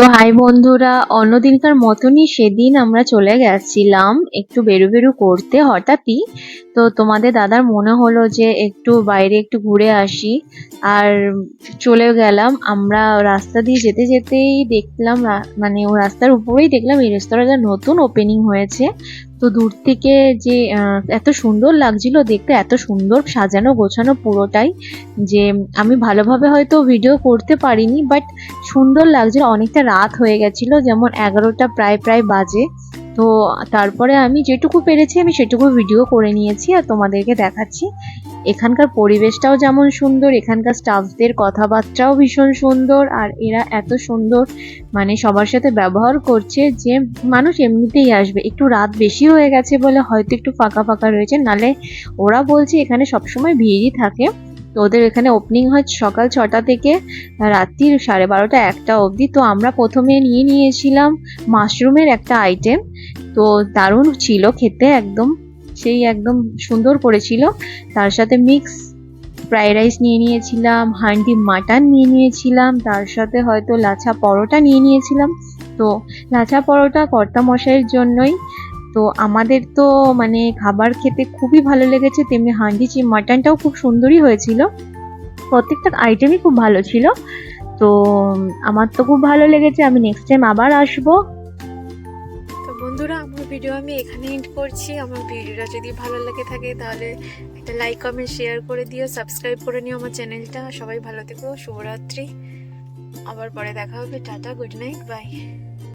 তো হাই বন্ধুরা, অন্যদিনকার মতনই সেদিন আমরা চলে গেছিলাম একটু বেরু করতে হঠাৎই। তো তোমাদের দাদার মনে হলো যে একটু বাইরে একটু ঘুরে আসি, আর চলে গেলাম। আমরা রাস্তা দিয়ে যেতে যেতেই দেখলাম, মানে ও রাস্তার উপরেই দেখলাম এই রেস্তোরাঁটা নতুন ওপেনিং হয়েছে। তো দূর থেকে যে এত সুন্দর লাগছিল দেখতে, এত সুন্দর সাজানো গোছানো পুরোটাই, যে আমি ভালোভাবে হয়তো ভিডিও করতে পারিনি, বাট সুন্দর লাগছিল। অনেকটা রাত হয়ে গেছিল, যেমন 11টা প্রায় প্রায় বাজে। তো তারপরে আমি যেটুকু পেরেছি আমি সেটুকু ভিডিও করে নিয়েছি আর তোমাদেরকে দেখাচ্ছি। এখানকার পরিবেশটাও যেমন সুন্দর, এখানকার স্টাফদের কথাবার্তাও ভীষণ সুন্দর, আর এরা এত সুন্দর মানে সবার সাথে ব্যবহার করছে যে মানুষ এমনিতেই আসবে। একটু রাত বেশি হয়ে গেছে বলে হয়তো একটু ফাঁকা ফাঁকা রয়েছে, নালে ওরা বলছে এখানে সবসময় ভিড়ই থাকে। তো ওদের এখানে ওপেনিং হয় সকাল 6টা থেকে রাত্রির 12:30 1টা অবধি। তো আমরা প্রথমে নিয়েছিলাম মাশরুমের একটা আইটেম। তো দারুণ ছিল খেতে, একদম সেই একদম সুন্দর করেছিল। তার সাথে মিক্স ফ্রাইড রাইস নিয়েছিলাম, হান্ডি মাটন নিয়েছিলাম, তার সাথে হয়তো লাচ্ছা পরোটা নিয়েছিলাম। তো লাচ্ছা পরোটা কর্তা মশাইয়ের জন্যই। তো আমাদের তো মানে খাবার খেতে খুবই ভালো লেগেছে, তেমনি হান্ডি মাটনটাও খুব সুন্দরই হয়েছিল। প্রত্যেকটা আইটেমই খুব ভালো ছিল। তো আমার তো খুব ভালো লেগেছে, আমি নেক্সট টাইম আবার আসবো। তো বন্ধুরা, আমার ভিডিও আমি এখানে এন্ড করছি। আমার ভিডিওটা যদি ভালো লেগে থাকে তাহলে একটা লাইক কমেন্ট শেয়ার করে দিও, সাবস্ক্রাইব করে নিও আমার চ্যানেলটা। সবাই ভালো থেকো, শুভরাত্রি। আবার পরে দেখা হবে। Tata, good night, by.